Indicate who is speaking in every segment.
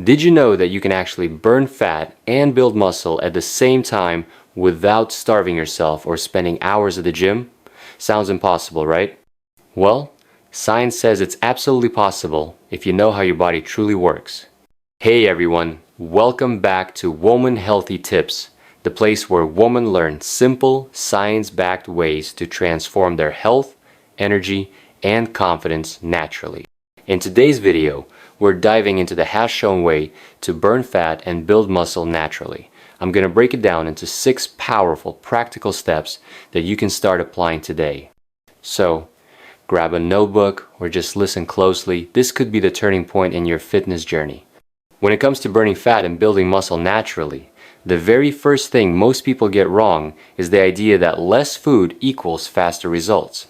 Speaker 1: Did you know that you can actually burn fat and build muscle at the same time without starving yourself or spending hours at the gym? Sounds impossible, right? Well, science says it's absolutely possible if you know how your body truly works. Hey everyone, welcome back to Woman Healthy Tips, the place where women learn simple, science-backed ways to transform their health, energy, and confidence naturally. In today's video, we're diving into the has-shown way to burn fat and build muscle naturally. I'm going to break it down into 6 powerful, practical steps that you can start applying today. So, grab a notebook or just listen closely. This could be the turning point in your fitness journey. When it comes to burning fat and building muscle naturally, the very first thing most people get wrong is the idea that less food equals faster results.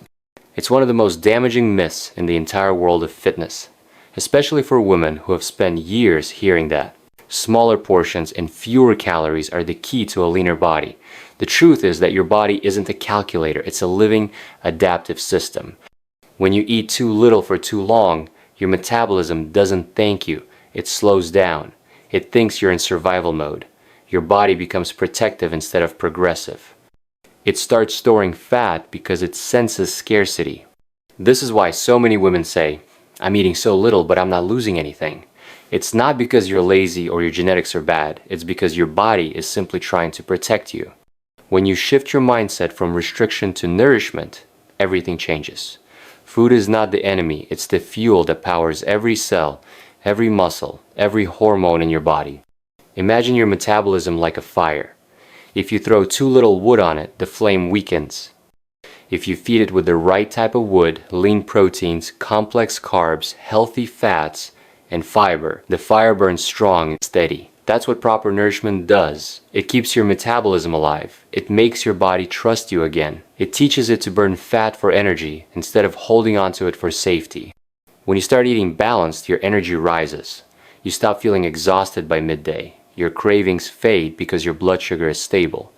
Speaker 1: It's one of the most damaging myths in the entire world of fitness, especially for women who have spent years hearing that. Smaller portions and fewer calories are the key to a leaner body. The truth is that your body isn't a calculator, it's a living, adaptive system. When you eat too little for too long, your metabolism doesn't thank you. It slows down. It thinks you're in survival mode. Your body becomes protective instead of progressive. It starts storing fat because it senses scarcity. This is why so many women say, "I'm eating so little but I'm not losing anything." It's not because you're lazy or your genetics are bad. It's because your body is simply trying to protect you. When you shift your mindset from restriction to nourishment, everything changes. Food is not the enemy. It's the fuel that powers every cell, every muscle, every hormone in your body. Imagine your metabolism like a fire. If you throw too little wood on it, the flame weakens. If you feed it with the right type of wood, lean proteins, complex carbs, healthy fats, and fiber, the fire burns strong and steady. That's what proper nourishment does. It keeps your metabolism alive. It makes your body trust you again. It teaches it to burn fat for energy instead of holding onto it for safety. When you start eating balanced, your energy rises. You stop feeling exhausted by midday. Your cravings fade because your blood sugar is stable.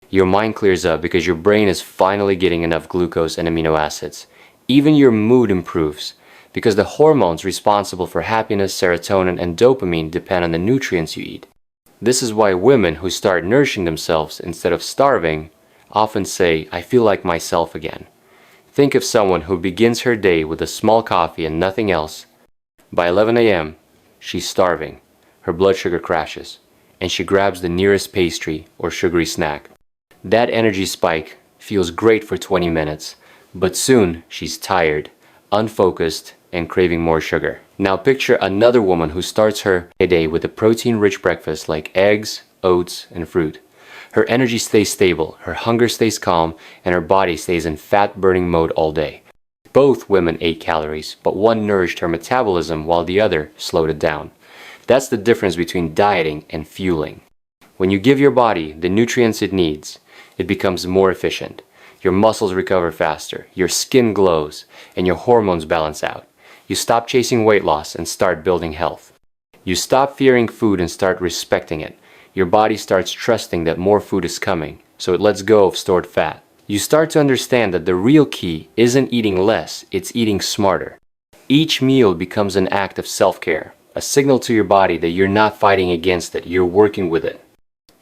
Speaker 1: Your mind clears up because your brain is finally getting enough glucose and amino acids. Even your mood improves because the hormones responsible for happiness, serotonin, and dopamine depend on the nutrients you eat. This is why women who start nourishing themselves instead of starving often say, "I feel like myself again." Think of someone who begins her day with a small coffee and nothing else. By 11 a.m., she's starving. Her blood sugar crashes, and she grabs the nearest pastry or sugary snack. That energy spike feels great for 20 minutes, but soon she's tired, unfocused, and craving more sugar. Now picture another woman who starts her day with a protein-rich breakfast like eggs, oats, and fruit. Her energy stays stable, her hunger stays calm, and her body stays in fat-burning mode all day. Both women ate calories, but one nourished her metabolism while the other slowed it down. That's the difference between dieting and fueling. When you give your body the nutrients it needs, it becomes more efficient. Your muscles recover faster, your skin glows, and your hormones balance out. You stop chasing weight loss and start building health. You stop fearing food and start respecting it. Your body starts trusting that more food is coming, so it lets go of stored fat. You start to understand that the real key isn't eating less, it's eating smarter. Each meal becomes an act of self-care, a signal to your body that you're not fighting against it, you're working with it.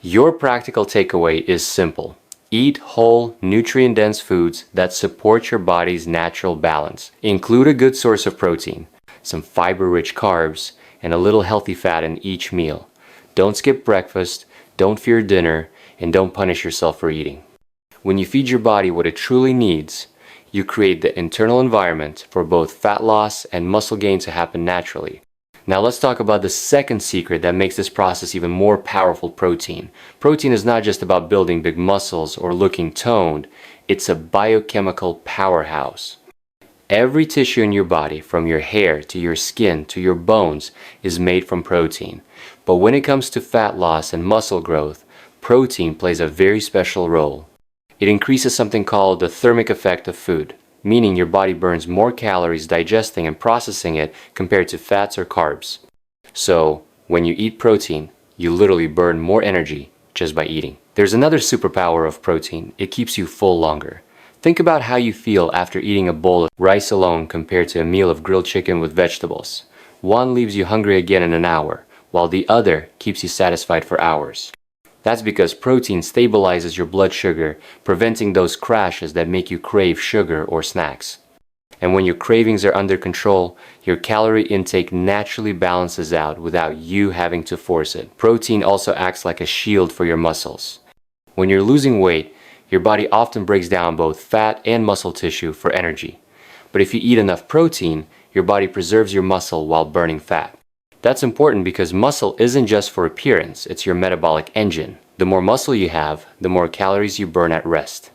Speaker 1: Your practical takeaway is simple. Eat whole, nutrient-dense foods that support your body's natural balance. Include a good source of protein, some fiber-rich carbs, and a little healthy fat in each meal. Don't skip breakfast, don't fear dinner, and don't punish yourself for eating. When you feed your body what it truly needs, you create the internal environment for both fat loss and muscle gain to happen naturally. Now let's talk about the second secret that makes this process even more powerful: protein. Protein is not just about building big muscles or looking toned, it's a biochemical powerhouse. Every tissue in your body, from your hair to your skin to your bones, is made from protein. But when it comes to fat loss and muscle growth, protein plays a very special role. It increases something called the thermic effect of food, meaning your body burns more calories digesting and processing it compared to fats or carbs. So, when you eat protein, you literally burn more energy just by eating. There's another superpower of protein. It keeps you full longer. Think about how you feel after eating a bowl of rice alone compared to a meal of grilled chicken with vegetables. One leaves you hungry again in an hour, while the other keeps you satisfied for hours. That's because protein stabilizes your blood sugar, preventing those crashes that make you crave sugar or snacks. And when your cravings are under control, your calorie intake naturally balances out without you having to force it. Protein also acts like a shield for your muscles. When you're losing weight, your body often breaks down both fat and muscle tissue for energy. But if you eat enough protein, your body preserves your muscle while burning fat. That's important because muscle isn't just for appearance, it's your metabolic engine. The more muscle you have, the more calories you burn at rest.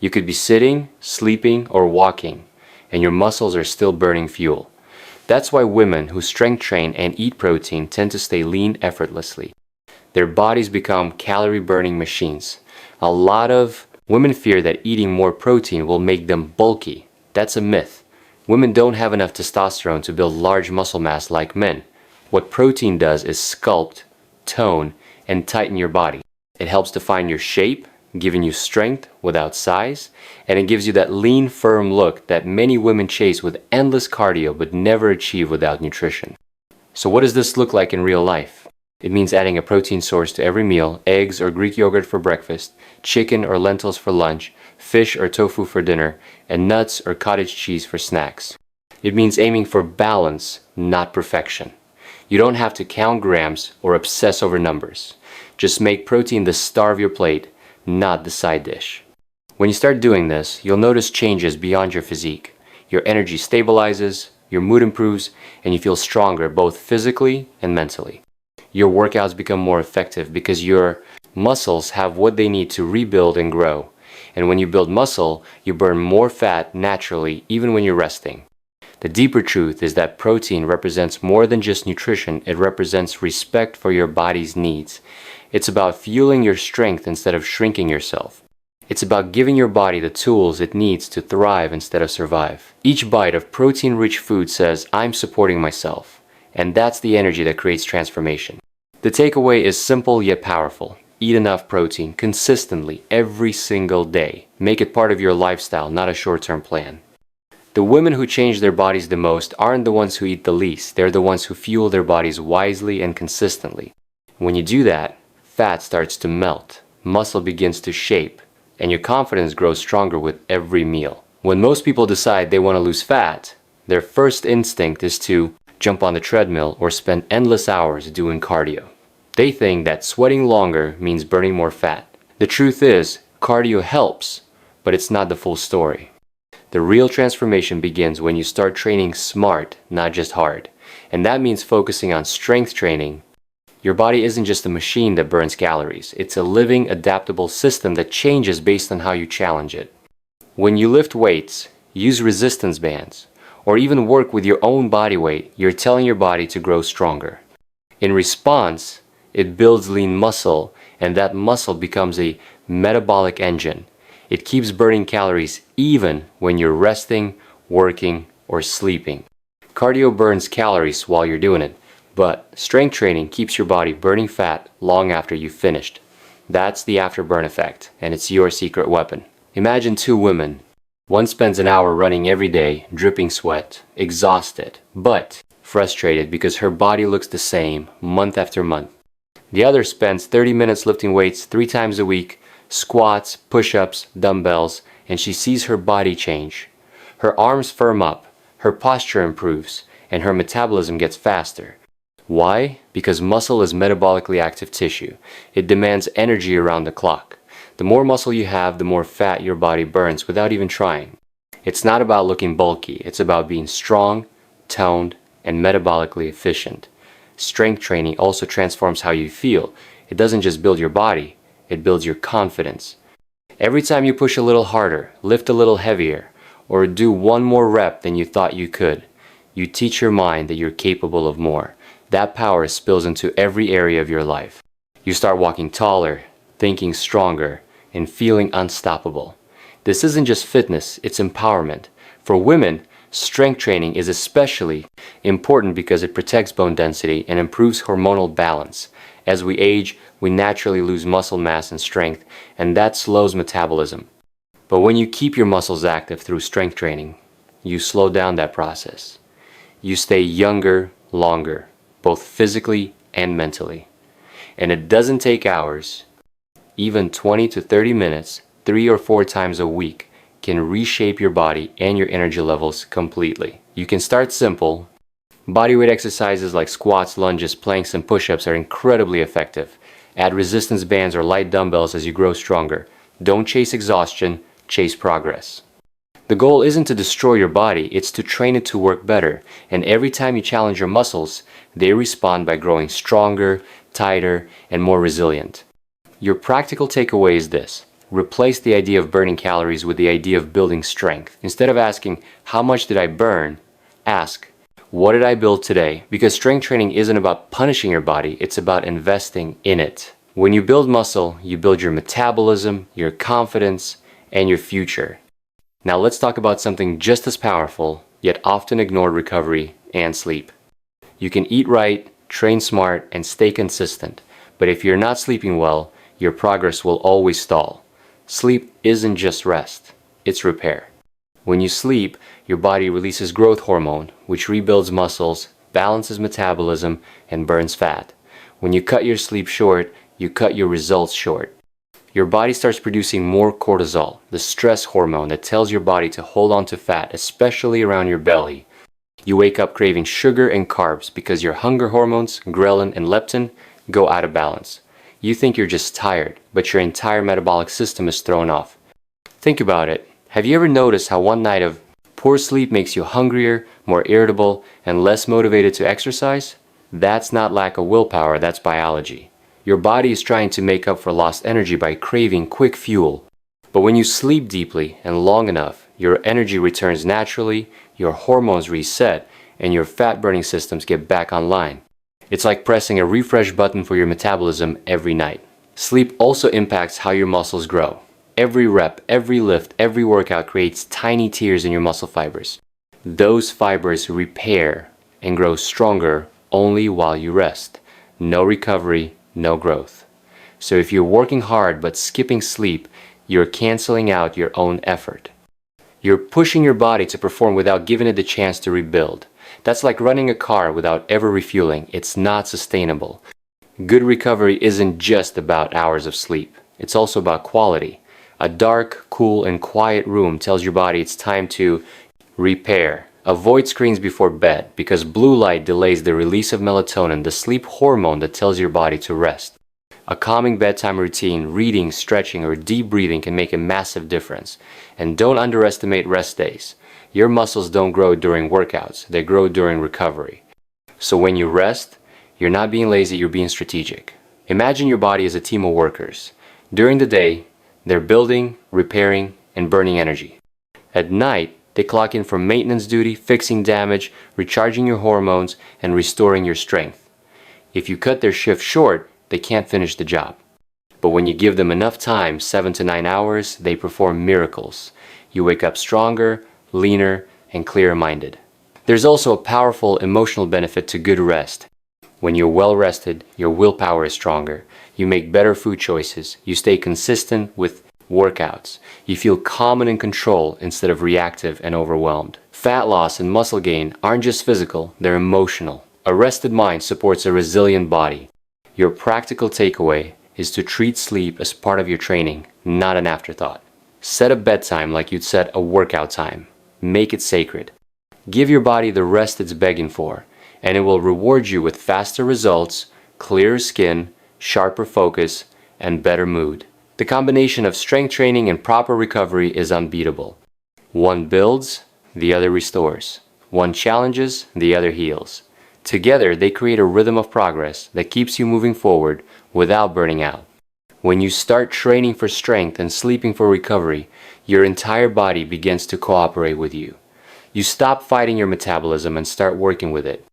Speaker 1: You could be sitting, sleeping, or walking, and your muscles are still burning fuel. That's why women who strength train and eat protein tend to stay lean effortlessly. Their bodies become calorie-burning machines. A lot of women fear that eating more protein will make them bulky. That's a myth. Women don't have enough testosterone to build large muscle mass like men. What protein does is sculpt, tone, and tighten your body. It helps define your shape, giving you strength without size, and it gives you that lean, firm look that many women chase with endless cardio but never achieve without nutrition. So what does this look like in real life? It means adding a protein source to every meal: eggs or Greek yogurt for breakfast, chicken or lentils for lunch, fish or tofu for dinner, and nuts or cottage cheese for snacks. It means aiming for balance, not perfection. You don't have to count grams or obsess over numbers. Just make protein the star of your plate, not the side dish. When you start doing this, you'll notice changes beyond your physique. Your energy stabilizes, your mood improves, and you feel stronger both physically and mentally. Your workouts become more effective because your muscles have what they need to rebuild and grow. And when you build muscle, you burn more fat naturally even when you're resting. The deeper truth is that protein represents more than just nutrition. It represents respect for your body's needs. It's about fueling your strength instead of shrinking yourself. It's about giving your body the tools it needs to thrive instead of survive. Each bite of protein-rich food says, "I'm supporting myself." And that's the energy that creates transformation. The takeaway is simple yet powerful. Eat enough protein consistently every single day. Make it part of your lifestyle, not a short-term plan. The women who change their bodies the most aren't the ones who eat the least. They're the ones who fuel their bodies wisely and consistently. When you do that, fat starts to melt, muscle begins to shape, and your confidence grows stronger with every meal. When most people decide they want to lose fat, their first instinct is to jump on the treadmill or spend endless hours doing cardio. They think that sweating longer means burning more fat. The truth is, cardio helps, but it's not the full story. The real transformation begins when you start training smart, not just hard. And that means focusing on strength training. Your body isn't just a machine that burns calories. It's a living, adaptable system that changes based on how you challenge it. When you lift weights, use resistance bands, or even work with your own body weight, you're telling your body to grow stronger. In response, it builds lean muscle, and that muscle becomes a metabolic engine. It keeps burning calories even when you're resting, working, or sleeping. Cardio burns calories while you're doing it, but strength training keeps your body burning fat long after you've finished. That's the afterburn effect, and it's your secret weapon. Imagine two women. One spends an hour running every day, dripping sweat, exhausted, but frustrated because her body looks the same month after month. The other spends 30 minutes lifting weights 3 times a week, squats, push-ups, dumbbells, and she sees her body change. Her arms firm up, her posture improves, and her metabolism gets faster. Why? Because muscle is metabolically active tissue. It demands energy around the clock. The more muscle you have, the more fat your body burns without even trying. It's not about looking bulky, it's about being strong, toned, and metabolically efficient. Strength training also transforms how you feel. It doesn't just build your body, it builds your confidence. Every time you push a little harder, lift a little heavier, or do one more rep than you thought you could, you teach your mind that you're capable of more. That power spills into every area of your life. You start walking taller, thinking stronger, and feeling unstoppable. This isn't just fitness, it's empowerment. For women, strength training is especially important because it protects bone density and improves hormonal balance. As we age, we naturally lose muscle mass and strength, and that slows metabolism. But when you keep your muscles active through strength training, you slow down that process. You stay younger, longer, both physically and mentally. And it doesn't take hours. Even 20 to 30 minutes, 3 or 4 times a week, can reshape your body and your energy levels completely. You can start simple. Bodyweight exercises like squats, lunges, planks, and push-ups are incredibly effective. Add resistance bands or light dumbbells as you grow stronger. Don't chase exhaustion, chase progress. The goal isn't to destroy your body, it's to train it to work better. And every time you challenge your muscles, they respond by growing stronger, tighter, and more resilient. Your practical takeaway is this. Replace the idea of burning calories with the idea of building strength. Instead of asking, how much did I burn? Ask, what did I build today? Because strength training isn't about punishing your body, it's about investing in it. When you build muscle, you build your metabolism, your confidence, and your future. Now let's talk about something just as powerful, yet often ignored: recovery and sleep. You can eat right, train smart, and stay consistent, but if you're not sleeping well, your progress will always stall. Sleep isn't just rest, it's repair. When you sleep, your body releases growth hormone, which rebuilds muscles, balances metabolism, and burns fat. When you cut your sleep short, you cut your results short. Your body starts producing more cortisol, the stress hormone that tells your body to hold on to fat, especially around your belly. You wake up craving sugar and carbs because your hunger hormones, ghrelin and leptin, go out of balance. You think you're just tired, but your entire metabolic system is thrown off. Think about it. Have you ever noticed how one night of poor sleep makes you hungrier, more irritable, and less motivated to exercise? That's not lack of willpower, that's biology. Your body is trying to make up for lost energy by craving quick fuel. But when you sleep deeply and long enough, your energy returns naturally, your hormones reset, and your fat-burning systems get back online. It's like pressing a refresh button for your metabolism every night. Sleep also impacts how your muscles grow. Every rep, every lift, every workout creates tiny tears in your muscle fibers. Those fibers repair and grow stronger only while you rest. No recovery, no growth. So if you're working hard but skipping sleep, you're canceling out your own effort. You're pushing your body to perform without giving it the chance to rebuild. That's like running a car without ever refueling. It's not sustainable. Good recovery isn't just about hours of sleep. It's also about quality. A dark, cool, and quiet room tells your body it's time to repair. Avoid screens before bed because blue light delays the release of melatonin, the sleep hormone that tells your body to rest. A calming bedtime routine, reading, stretching, or deep breathing can make a massive difference. And don't underestimate rest days. Your muscles don't grow during workouts, they grow during recovery. So when you rest, you're not being lazy, you're being strategic. Imagine your body as a team of workers. During the day, they're building, repairing, and burning energy. At night, they clock in for maintenance duty, fixing damage, recharging your hormones, and restoring your strength. If you cut their shift short, they can't finish the job. But when you give them enough time, 7 to 9 hours, they perform miracles. You wake up stronger, leaner, and clearer-minded. There's also a powerful emotional benefit to good rest. When you're well rested, your willpower is stronger. You make better food choices. You stay consistent with workouts. You feel calm and in control instead of reactive and overwhelmed. Fat loss and muscle gain aren't just physical, they're emotional. A rested mind supports a resilient body. Your practical takeaway is to treat sleep as part of your training, not an afterthought. Set a bedtime like you'd set a workout time. Make it sacred. Give your body the rest it's begging for, and it will reward you with faster results, clearer skin, sharper focus, and better mood. The combination of strength training and proper recovery is unbeatable. One builds, the other restores. One challenges, the other heals. Together, they create a rhythm of progress that keeps you moving forward without burning out. When you start training for strength and sleeping for recovery, your entire body begins to cooperate with you. You stop fighting your metabolism and start working with it.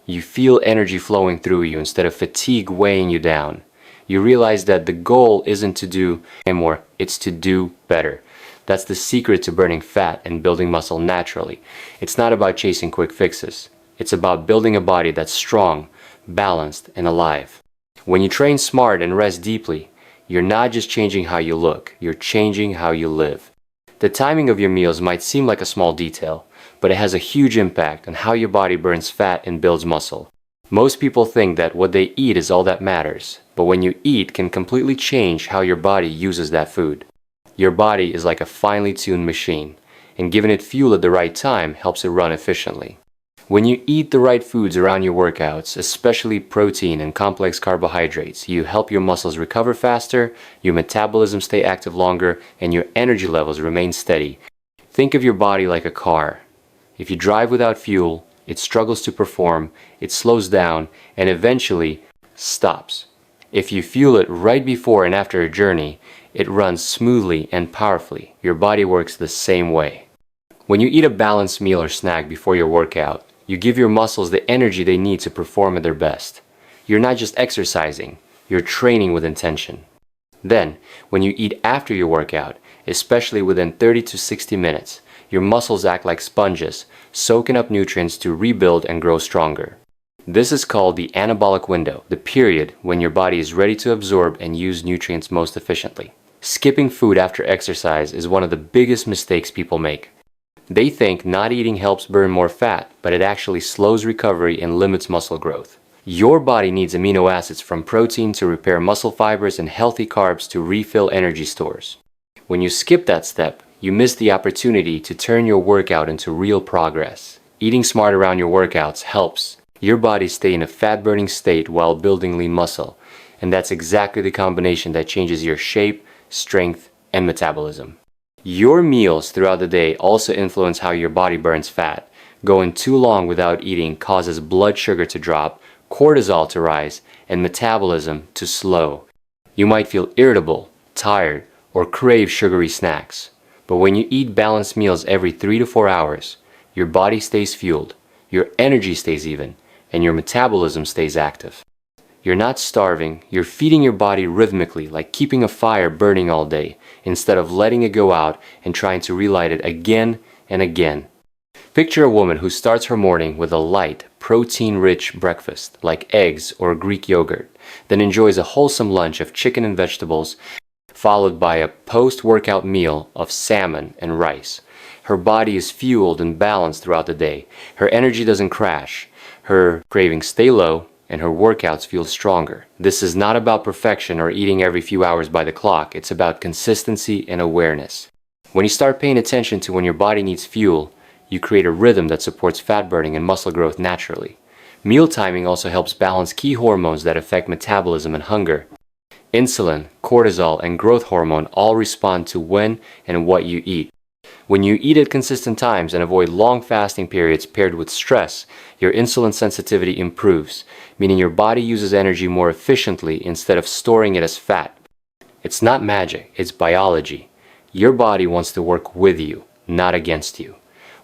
Speaker 1: You feel energy flowing through you instead of fatigue weighing you down. You realize that the goal isn't to do more, it's to do better. That's the secret to burning fat and building muscle naturally. It's not about chasing quick fixes. It's about building a body that's strong, balanced, and alive. When you train smart and rest deeply, you're not just changing how you look, you're changing how you live. The timing of your meals might seem like a small detail, but it has a huge impact on how your body burns fat and builds muscle. Most people think that what they eat is all that matters, but when you eat can completely change how your body uses that food. Your body is like a finely tuned machine, and giving it fuel at the right time helps it run efficiently. When you eat the right foods around your workouts, especially protein and complex carbohydrates, you help your muscles recover faster, your metabolism stay active longer, and your energy levels remain steady. Think of your body like a car. If you drive without fuel, it struggles to perform, it slows down, and eventually stops. If you fuel it right before and after a journey, it runs smoothly and powerfully. Your body works the same way. When you eat a balanced meal or snack before your workout, you give your muscles the energy they need to perform at their best. You're not just exercising, you're training with intention. Then, when you eat after your workout, especially within 30 to 60 minutes, your muscles act like sponges, soaking up nutrients to rebuild and grow stronger. This is called the anabolic window, the period when your body is ready to absorb and use nutrients most efficiently. Skipping food after exercise is one of the biggest mistakes people make. They think not eating helps burn more fat, but it actually slows recovery and limits muscle growth. Your body needs amino acids from protein to repair muscle fibers and healthy carbs to refill energy stores. When you skip that step, you miss the opportunity to turn your workout into real progress. Eating smart around your workouts helps your body stay in a fat-burning state while building lean muscle, and that's exactly the combination that changes your shape, strength, and metabolism. Your meals throughout the day also influence how your body burns fat. Going too long without eating causes blood sugar to drop, cortisol to rise, and metabolism to slow. You might feel irritable, tired, or crave sugary snacks. But when you eat balanced meals every 3 to 4 hours, your body stays fueled, your energy stays even, and your metabolism stays active. You're not starving, you're feeding your body rhythmically, like keeping a fire burning all day, instead of letting it go out and trying to relight it again and again. Picture a woman who starts her morning with a light, protein-rich breakfast, like eggs or Greek yogurt, then enjoys a wholesome lunch of chicken and vegetables, followed by a post-workout meal of salmon and rice. Her body is fueled and balanced throughout the day. Her energy doesn't crash, her cravings stay low, and her workouts feel stronger. This is not about perfection or eating every few hours by the clock. It's about consistency and awareness. When you start paying attention to when your body needs fuel, you create a rhythm that supports fat burning and muscle growth naturally. Meal timing also helps balance key hormones that affect metabolism and hunger. Insulin, cortisol, and growth hormone all respond to when and what you eat. When you eat at consistent times and avoid long fasting periods paired with stress, your insulin sensitivity improves, meaning your body uses energy more efficiently instead of storing it as fat. It's not magic, it's biology. Your body wants to work with you, not against you.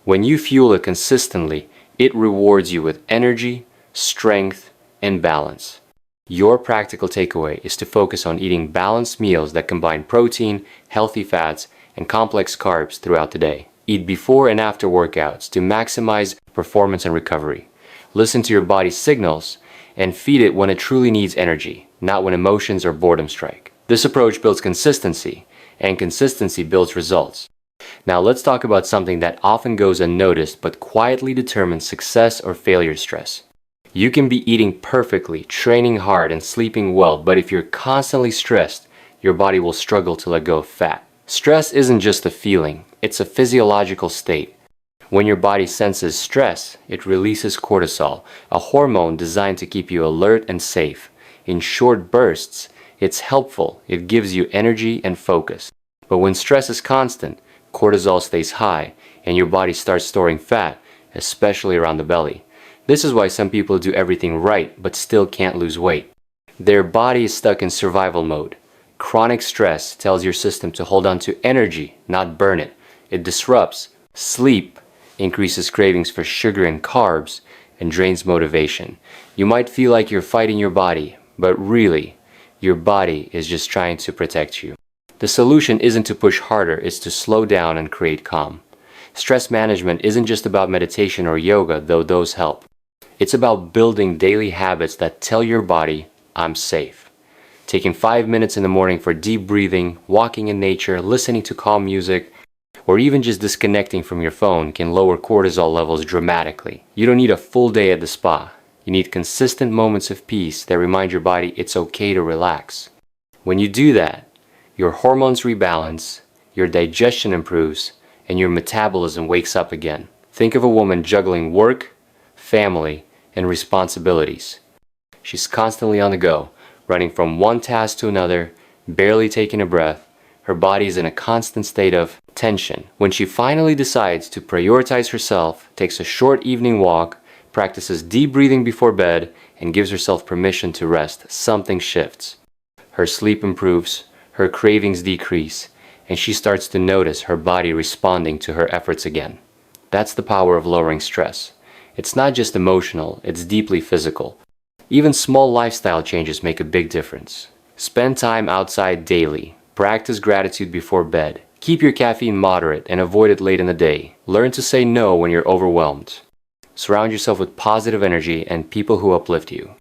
Speaker 1: When you fuel it consistently, it rewards you with energy, strength, and balance. Your practical takeaway is to focus on eating balanced meals that combine protein, healthy fats, and complex carbs throughout the day. Eat before and after workouts to maximize performance and recovery. Listen to your body's signals and feed it when it truly needs energy, not when emotions or boredom strike. This approach builds consistency, and consistency builds results. Now let's talk about something that often goes unnoticed but quietly determines success or failure: stress. You can be eating perfectly, training hard, and sleeping well, but if you're constantly stressed, your body will struggle to let go of fat. Stress isn't just a feeling, it's a physiological state. When your body senses stress, it releases cortisol, a hormone designed to keep you alert and safe. In short bursts, it's helpful, it gives you energy and focus. But when stress is constant, cortisol stays high, and your body starts storing fat, especially around the belly. This is why some people do everything right but still can't lose weight. Their body is stuck in survival mode. Chronic stress tells your system to hold on to energy, not burn it. It disrupts sleep, increases cravings for sugar and carbs, and drains motivation. You might feel like you're fighting your body, but really, your body is just trying to protect you. The solution isn't to push harder, it's to slow down and create calm. Stress management isn't just about meditation or yoga, though those help. It's about building daily habits that tell your body, I'm safe. Taking 5 minutes in the morning for deep breathing, walking in nature, listening to calm music, or even just disconnecting from your phone can lower cortisol levels dramatically. You don't need a full day at the spa. You need consistent moments of peace that remind your body it's okay to relax. When you do that, your hormones rebalance, your digestion improves, and your metabolism wakes up again. Think of a woman juggling work, family, and responsibilities. She's constantly on the go, running from one task to another, barely taking a breath. Her body is in a constant state of tension. When she finally decides to prioritize herself, takes a short evening walk, practices deep breathing before bed, and gives herself permission to rest, something shifts. Her sleep improves, her cravings decrease, and she starts to notice her body responding to her efforts again. That's the power of lowering stress. It's not just emotional, it's deeply physical. Even small lifestyle changes make a big difference. Spend time outside daily. Practice gratitude before bed. Keep your caffeine moderate and avoid it late in the day. Learn to say no when you're overwhelmed. Surround yourself with positive energy and people who uplift you.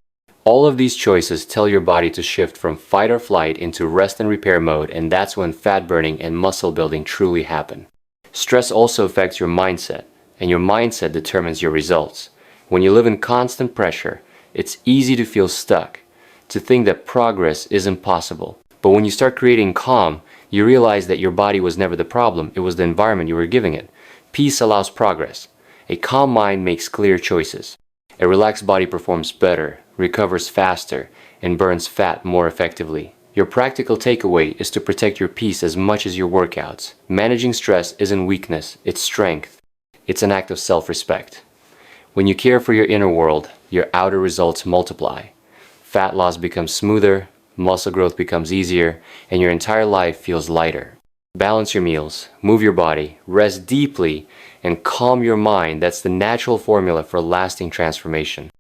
Speaker 1: All of these choices tell your body to shift from fight or flight into rest and repair mode, and that's when fat burning and muscle building truly happen. Stress also affects your mindset, and your mindset determines your results. When you live in constant pressure, it's easy to feel stuck, to think that progress isn't possible. But when you start creating calm, you realize that your body was never the problem, it was the environment you were giving it. Peace allows progress. A calm mind makes clear choices. A relaxed body performs better, recovers faster, and burns fat more effectively. Your practical takeaway is to protect your peace as much as your workouts. Managing stress isn't weakness, it's strength. It's an act of self-respect. When you care for your inner world, your outer results multiply. Fat loss becomes smoother, muscle growth becomes easier, and your entire life feels lighter. Balance your meals, move your body, rest deeply, and calm your mind. That's the natural formula for lasting transformation.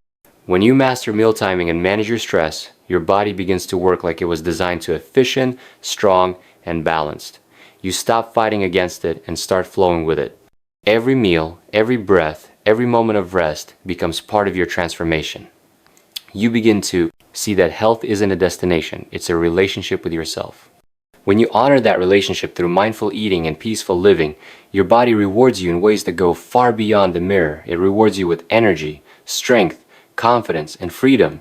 Speaker 1: When you master meal timing and manage your stress, your body begins to work like it was designed to efficient, strong, and balanced. You stop fighting against it and start flowing with it. Every meal, every breath, every moment of rest becomes part of your transformation. You begin to see that health isn't a destination, it's a relationship with yourself. When you honor that relationship through mindful eating and peaceful living, your body rewards you in ways that go far beyond the mirror. It rewards you with energy, strength, confidence, and freedom.